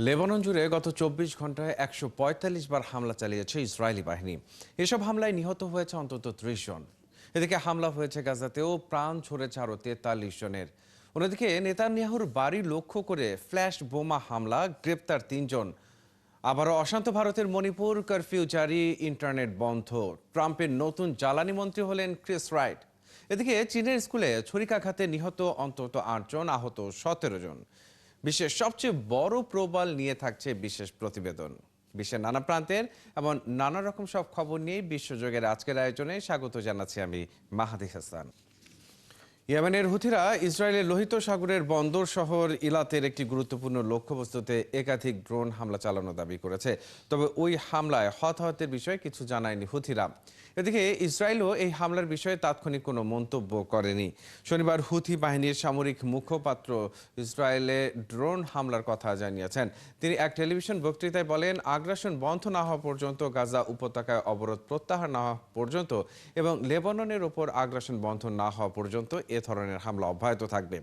Lebanon জুড়ে গত ২৪ ঘন্টায় ১৪৫ বার হামলা চালিয়েছে ইসরায়েলি বাহিনী। এসব হামলায় নিহত হয়েছে অন্তত ৩০ জন। এদিকে হামলা হয়েছে গাজাতেও, প্রাণ ঝরেছে আরও ৪৩ জনের। অন্যদিকে নেতানিয়াহুর বাড়ি লক্ষ্য করে ফ্ল্যাশ বোমা হামলা, গ্রেপ্তার ৩ জন। আবারও অশান্ত ভারতের মণিপুর, কারফিউ জারি, ইন্টারনেট বন্ধ। ট্রাম্পের নতুন জ্বালানি মন্ত্রী হলেন ক্রিস রাইট। এদিকে চীনের স্কুলে ছুরিকাঘাতে নিহত অন্তত ৮ জন, আহত ১৭ জন। বিশ্বের সবচেয়ে বড় প্রবাল নিয়ে থাকছে বিশেষ প্রতিবেদন। বিশ্বের নানা প্রান্তের এমন নানা রকম সব খবর নিয়ে বিশ্বযোগের আজকের আয়োজনে স্বাগত জানাচ্ছি আমি মাহাদি হাসান। ইয়েমেনের হুথিরা ইসরায়েলের লোহিত সাগরের বন্দর শহর ইলাতের একটি গুরুত্বপূর্ণ লক্ষ্যবস্তুতে একাধিক ড্রোন হামলা চালানো দাবি করেছে। তবে ওই হামলায় হতাহতের বিষয়ে কিছু জানায়নি হুথিরা। এদিকে ইসরায়েলও এই হামলার বিষয়ে তাৎক্ষণিক কোনো মন্তব্য করেনি। শনিবার হুথি বাহিনীর সামরিক মুখপাত্র ইসরায়েলে ড্রোন হামলার কথা জানিয়েছেন। তিনি এক টেলিভিশন বক্তৃতায় বলেন, আগ্রাসন বন্ধ না হওয়া পর্যন্ত, গাজা উপত্যকায় অবরোধ প্রত্যাহার না হওয়া পর্যন্ত এবং লেবাননের ওপর আগ্রাসন বন্ধ না হওয়া পর্যন্ত এ ধরনের হামলা অব্যাহত থাকবে।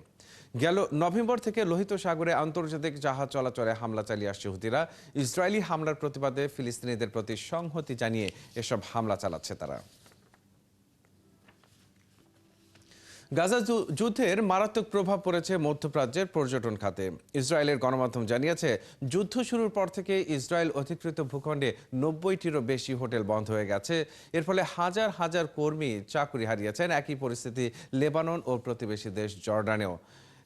গেল নভেম্বর থেকে লোহিত সাগরে আন্তর্জাতিক জাহাজ চলাচলে হামলা চালিয়ে আসছে হুতিরা। ইসরায়েলি হামলার প্রতিবাদে ফিলিস্তিনিদের প্রতি সংহতি জানিয়ে এসব হামলা চালাচ্ছে তারা। গাজা যুদ্ধের মারাত্মক প্রভাব পড়েছে মধ্যপ্রাচ্যের পর্যটন খাতে। ইসরায়েলের গণমাধ্যম জানিয়েছে, যুদ্ধ শুরুর পর থেকে ইসরায়েল অধিকৃত ভূখণ্ডে ৯০টিরও বেশি হোটেল বন্ধ হয়ে গেছে। এর ফলে হাজার হাজার কর্মী চাকরি হারিয়েছেন। একই পরিস্থিতি লেবানন ও প্রতিবেশী দেশ জর্ডানেও।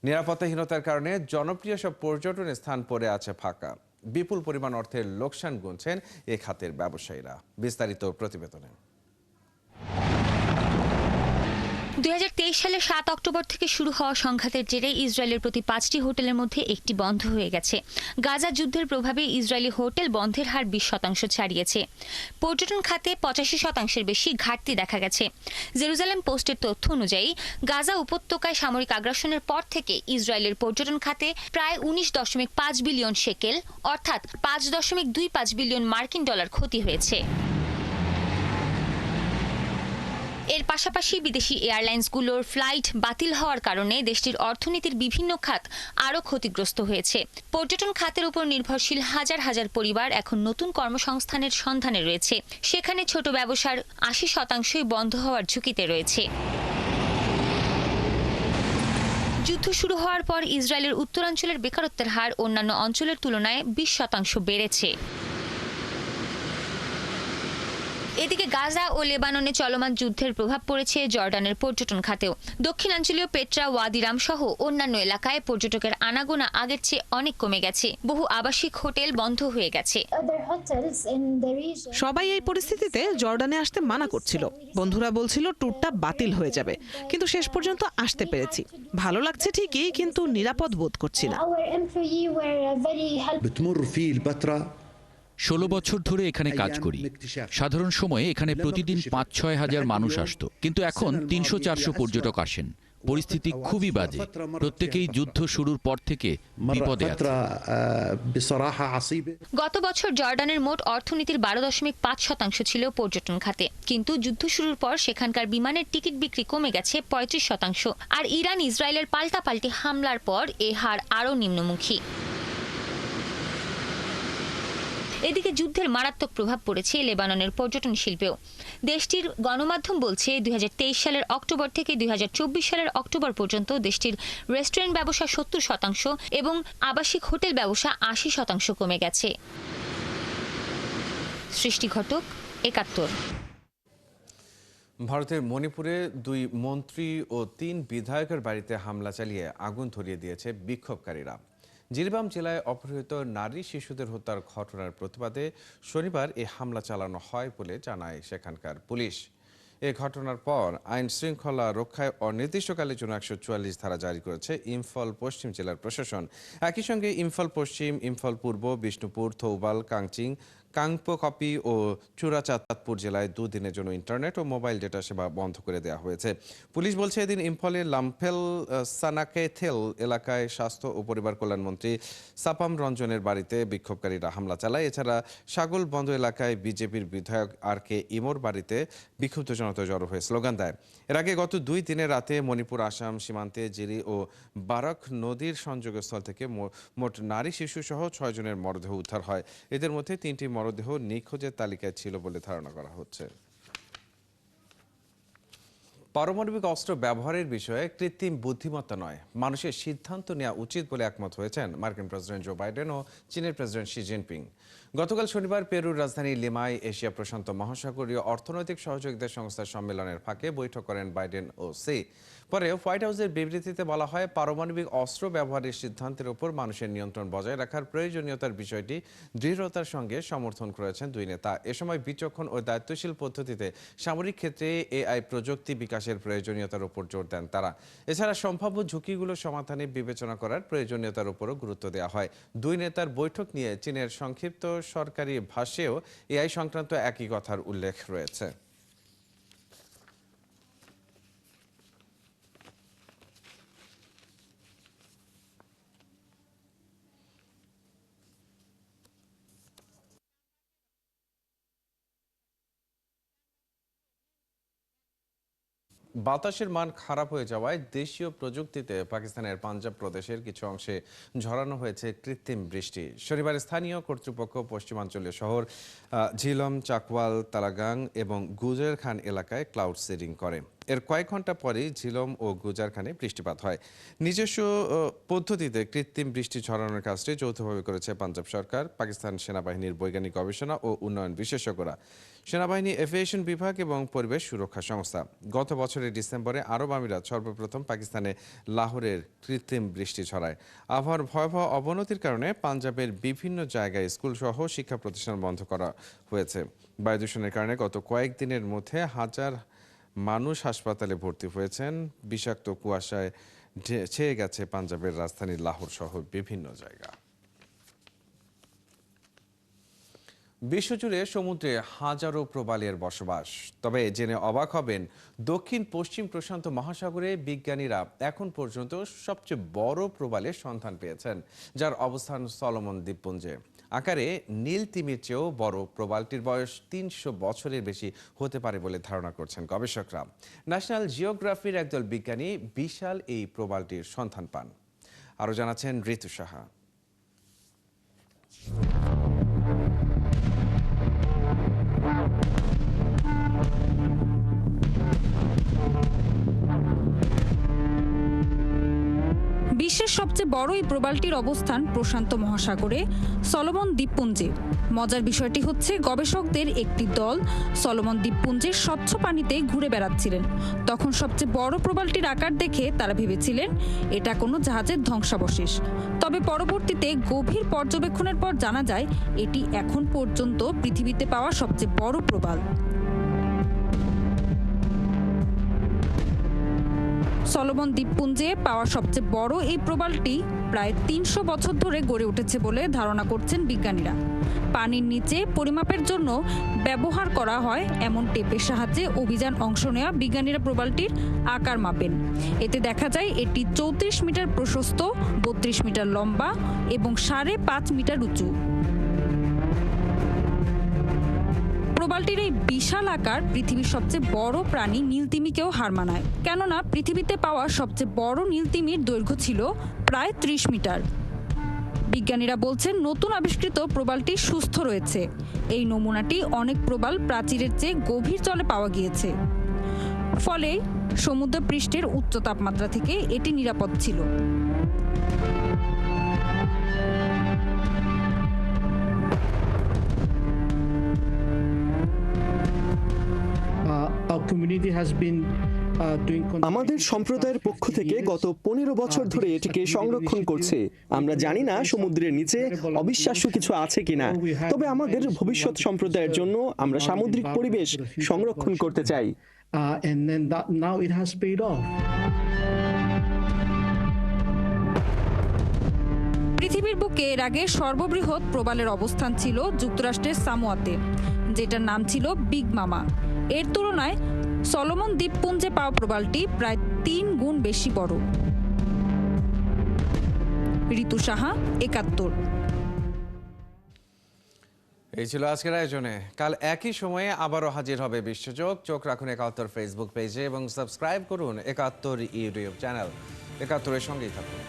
নিরাপত্তাহীনতার কারণে জনপ্রিয় সব পর্যটন স্থান পড়ে আছে ফাঁকা। বিপুল পরিমাণ অর্থের লোকসান গুনছেন এ খাতের ব্যবসায়ীরা। বিস্তারিত প্রতিবেদনে। ২০২৩ সালের ৭ অক্টোবর থেকে শুরু হওয়া সংঘাতের জেরে ইসরায়েলের প্রতি ৫টি হোটেলের মধ্যে একটি বন্ধ হয়ে গেছে। গাজা যুদ্ধের প্রভাবে ইসরায়েলি হোটেল বন্ধের হার ২০% ছাড়িয়েছে। পর্যটন খাতে ৮৫%-এর বেশি ঘাটতি দেখা গেছে। জেরুজালেম পোস্টের তথ্য অনুযায়ী গাজা উপত্যকায় সামরিক আগ্রাসনের পর থেকে ইসরায়েলের পর্যটন খাতে প্রায় ১৯.৫ বিলিয়ন শেকেল অর্থাৎ ৫.২৫ বিলিয়ন মার্কিন ডলার ক্ষতি হয়েছে। এর পাশাপাশি বিদেশি এয়ারলাইন্সগুলোর ফ্লাইট বাতিল হওয়ার কারণে দেশটির অর্থনীতির বিভিন্ন খাত আরও ক্ষতিগ্রস্ত হয়েছে। পর্যটন খাতের উপর নির্ভরশীল হাজার হাজার পরিবার এখন নতুন কর্মসংস্থানের সন্ধানে রয়েছে। সেখানে ছোট ব্যবসার ৮০%ই বন্ধ হওয়ার ঝুঁকিতে রয়েছে। যুদ্ধ শুরু হওয়ার পর ইসরায়েলের উত্তরাঞ্চলের বেকারত্বের হার অন্যান্য অঞ্চলের তুলনায় ২০% বেড়েছে। এদিকে গাজা ও লেবাননে চলমান যুদ্ধের প্রভাব পড়েছে জর্ডানের পর্যটন খাতেও। দক্ষিণাঞ্চলীয় পেট্রা, ওয়াদিরাম সহ অন্যান্য এলাকায় পর্যটকের আনাগোনা আগের চেয়ে অনেক কমে গেছে। বহু আবাসিক হোটেল বন্ধ হয়ে গেছে। সবাই এই পরিস্থিতিতে জর্ডানে আসতে মানা করছিল। বন্ধুরা বলছিল ট্যুরটা বাতিল হয়ে যাবে, কিন্তু শেষ পর্যন্ত আসতে পেরেছি। ভালো লাগছে ঠিকই, কিন্তু নিরাপদ বোধ করছি না। ১৬ বছর ধরে এখানে কাজ করি। সাধারণ সময়ে এখানে প্রতিদিন ৫-৬ হাজার মানুষ আসতো, কিন্তু এখন ৩০০-৪০০ পর্যটক আসেন। পরিস্থিতি খুবই বাজে। প্রত্যেকেই যুদ্ধ শুরুর পর থেকে বিপদে আছে। গত বছর জর্ডানের মোট অর্থনীতির ১২.৫% ছিল পর্যটন খাতে, কিন্তু যুদ্ধ শুরুর পর সেখানকার বিমানের টিকিট বিক্রি কমে গেছে ৩৫%। আর ইরান ইসরায়েলের পাল্টাপাল্টি হামলার পর এ হার আরও নিম্নমুখী। এদিকে যুদ্ধের মারাত্মক প্রভাব পড়েছে লেবাননের পর্যটন শিল্পেও। দেশটির গণমাধ্যম বলছে, ২০২৩ সালের অক্টোবর থেকে ২০২৪ সালের অক্টোবর পর্যন্ত দেশটির রেস্টুরেন্ট ব্যবসা ৭০% এবং আবাসিক হোটেল ব্যবসা ৮০% কমে গেছে। সৃষ্টি ঘটক, ৭১। ভারতের মণিপুরে ২ মন্ত্রী ও ৩ বিধায়কের বাড়িতে হামলা চালিয়ে আগুন ধরিয়ে দিয়েছে বিক্ষোভকারীরা। জিরিবাম জেলায় অপহৃত নারী শিশুদের হত্যার ঘটনার প্রতিবাদে শনিবার এই হামলা চালানো হয় বলে জানায় সেখানকার পুলিশ। এ ঘটনার পর আইন শৃঙ্খলা রক্ষায় অনির্দিষ্টকালের জন্য ১৪৪ ধারা জারি করেছে ইম্ফল পশ্চিম জেলার প্রশাসন। একই সঙ্গে ইম্ফল পশ্চিম, ইম্ফল পূর্ব, বিষ্ণুপুর, থৌবাল, কাংচিং, কাংপোকপি ও চুরাচাঁদপুর জেলায় দুদিনের জন্য ইন্টারনেট ও মোবাইল ডেটা সেবা বন্ধ করে দেওয়া হয়েছে। পুলিশ বলছে এদিন ইম্ফলের লামফেল সানাকেথেল এলাকায় স্বাস্থ্য ও পরিবার কল্যাণমন্ত্রী সাপাম রঞ্জনের বাড়িতে বিক্ষোভকারীরা হামলা চালায়। এছাড়া সাগলবন্দ এলাকায় বিজেপির বিধায়ক আর কে ইমোর বাড়িতে বিক্ষুব্ধ জনতা জড়ো হয়ে স্লোগান দেয়। এর আগে গত 2 দিনের রাতে মণিপুর আসাম সীমান্তে জিরি ও বারাক নদীর সংযোগস্থল থেকে মোট নারী শিশু সহ 6 জনের মরদেহ উদ্ধার হয়। এদের মধ্যে 3টি মরদেহ নিখোঁজের তালিকায় ছিল বলে ধারণা করা হচ্ছে। পারমাণবিক অস্ত্র ব্যবহারের বিষয়ে কৃত্রিম বুদ্ধিমত্তা নয়, মানুষের সিদ্ধান্ত নেওয়া উচিত বলে একমত হয়েছেন মার্কিন প্রেসিডেন্ট জো বাইডেন ও চীনের প্রেসিডেন্ট শি জিনপিং। গতকাল শনিবার পেরুর রাজধানী লিমায় এশিয়া প্রশান্ত মহাসাগরীয় অর্থনৈতিক সহযোগিতা সংস্থার সম্মেলনের ফাঁকে বৈঠক করেন বাইডেন ও সি। পরে হোয়াইট হাউসের বিবৃতিতে বলা হয়, পারমাণবিক অস্ত্র ব্যবহারের সিদ্ধান্তের উপর মানুষের নিয়ন্ত্রণ বজায় রাখার প্রয়োজনীয়তার বিষয়টি দৃঢ়তার সঙ্গে সমর্থন করেছেন দুই নেতা। এ সময় বিচক্ষণ ও দায়িত্বশীল পদ্ধতিতে সামরিক ক্ষেত্রে এআই প্রযুক্তি বিকাশের প্রয়োজনীয়তার উপর জোর দেন তারা। এছাড়া সম্ভাব্য ঝুঁকিগুলো সমাধানে বিবেচনা করার প্রয়োজনীয়তার উপরও গুরুত্ব দেওয়া হয়। দুই নেতার বৈঠক নিয়ে চীনের সংক্ষিপ্ত সরকারি ভাষ্যেও এআই সংক্রান্ত একই কথার উল্লেখ রয়েছে। বাতাসের মান খারাপ হয়ে যাওয়ায় দেশীয় প্রযুক্তিতে পাকিস্তানের পাঞ্জাব প্রদেশের কিছু অংশে ঝরানো হয়েছে কৃত্রিম বৃষ্টি। শনিবার স্থানীয় কর্তৃপক্ষ পশ্চিমাঞ্চলীয় শহর ঝিলম, চাকওয়াল, তালাগাং এবং গুজর খান এলাকায় ক্লাউড সিডিং করে। এর কয়েক ঘন্টা পরেই ঝিলম ও গুজারখানে বৃষ্টিপাত হয়। নিজস্ব পদ্ধতিতে কৃত্রিম বৃষ্টি ঝরানোর কাজটি যৌথভাবে করেছে পাঞ্জাব সরকার, পাকিস্তান সেনাবাহিনীর বৈজ্ঞানিক গবেষণা ও উন্নয়ন বিশেষজ্ঞরা, সেনাবাহিনী এভিয়েশন বিভাগ এবং পরিবেশ সুরক্ষা সংস্থা। গত বছরের ডিসেম্বরে আরব আমিরাত সর্বপ্রথম পাকিস্তানে লাহোরের কৃত্রিম বৃষ্টি ছড়ায়। আবহাওয়ার ভয়াবহ অবনতির কারণে পাঞ্জাবের বিভিন্ন জায়গায় স্কুলসহ শিক্ষা প্রতিষ্ঠান বন্ধ করা হয়েছে। বায়ু দূষণের কারণে গত কয়েকদিনের মধ্যে হাজার মানুষ হাসপাতালে ভর্তি হয়েছেন। বিষাক্ত কুয়াশায় ছেয়ে গেছে পাঞ্জাবের রাজধানী লাহোর সহ বিভিন্ন জায়গা। বিশ্বজুড়ে সমুদ্রে হাজারো প্রবালের বসবাস। তবে জেনে অবাক হবেন, দক্ষিণ পশ্চিম প্রশান্ত মহাসাগরে বিজ্ঞানীরা এখন পর্যন্ত সবচেয়ে বড় প্রবালের সন্ধান পেয়েছেন, যার অবস্থান সলোমন দ্বীপপুঞ্জে। আকারে নীল তিমির চেয়েও বড় প্রবালটির বয়স 300 বছরের বেশি হতে পারে বলে ধারণা করছেন গবেষকরা। ন্যাশনাল জিওগ্রাফির একদল বিজ্ঞানী বিশাল এই প্রবালটির সন্ধান পান। আরও জানাচ্ছেন ঋতু সাহা। বিশ্বের সবচেয়ে বড় এই প্রবালটির অবস্থান প্রশান্ত মহাসাগরে সলোমন দ্বীপপুঞ্জে। মজার বিষয়টি হচ্ছে, গবেষকদের একটি দল সলোমন দ্বীপপুঞ্জের স্বচ্ছ পানিতে ঘুরে বেড়াচ্ছিলেন। তখন সবচেয়ে বড় প্রবালটির আকার দেখে তারা ভেবেছিলেন এটা কোনো জাহাজের ধ্বংসাবশেষ। তবে পরবর্তীতে গভীর পর্যবেক্ষণের পর জানা যায় এটি এখন পর্যন্ত পৃথিবীতে পাওয়া সবচেয়ে বড় প্রবাল। সলোমন দ্বীপপুঞ্জে পাওয়া সবচেয়ে বড় এই প্রবালটি প্রায় 300 বছর ধরে গড়ে উঠেছে বলে ধারণা করছেন বিজ্ঞানীরা। পানির নিচে পরিমাপের জন্য ব্যবহার করা হয় এমন টেপের সাহায্যে অভিযান অংশ নেওয়া বিজ্ঞানীরা প্রবালটির আকার মাপেন। এতে দেখা যায় এটি 34 মিটার প্রশস্ত, 32 মিটার লম্বা এবং 5.5 মিটার উঁচু। প্রবালটির এই বিশাল আকার পৃথিবীর সবচেয়ে বড় প্রাণী নীলতিমিকেও হার মানায়, কেননা পৃথিবীতে পাওয়া সবচেয়ে বড় নীলতিমির দৈর্ঘ্য ছিল প্রায় 30 মিটার। বিজ্ঞানীরা বলছেন নতুন আবিষ্কৃত প্রবালটি সুস্থ রয়েছে। এই নমুনাটি অনেক প্রবাল প্রাচীরের চেয়ে গভীর জলে পাওয়া গিয়েছে, ফলে সমুদ্র পৃষ্ঠের উচ্চ তাপমাত্রা থেকে এটি নিরাপদ ছিল। আমাদের সম্প্রদায়ের পক্ষ থেকে গত 15 বছর ধরে এটিকে সংরক্ষণ করছে। আমরা জানি না সমুদ্রের নিচে অবিশ্বাস্য কিছু আছে কিনা, তবে আমাদের ভবিষ্যৎ সম্প্রদায়ের জন্য আমরা সামুদ্রিক পরিবেশ সংরক্ষণ করতে চাই। পৃথিবীর বুকে এর আগে সর্ববৃহৎ প্রবালের অবস্থান ছিল যুক্তরাষ্ট্রের সামোয়াতে, যেটার নাম ছিল বিগ মামা। এর তুলনায় সলোমন দ্বীপপুঞ্জে পাওয়া প্রবালটি প্রায় 3 গুণ বেশি বড়। ঋতু সাহা, ৭১। এই ছিল আজকের আয়োজনে। কাল একই সময়ে আবারও হাজির হবে বিশ্বযোগ। চোখ রাখুন ৭১ ফেসবুক পেজে এবং সাবস্ক্রাইব করুন ৭১ ইউটিউব চ্যানেল। ৭১-এর সঙ্গেই থাকুন।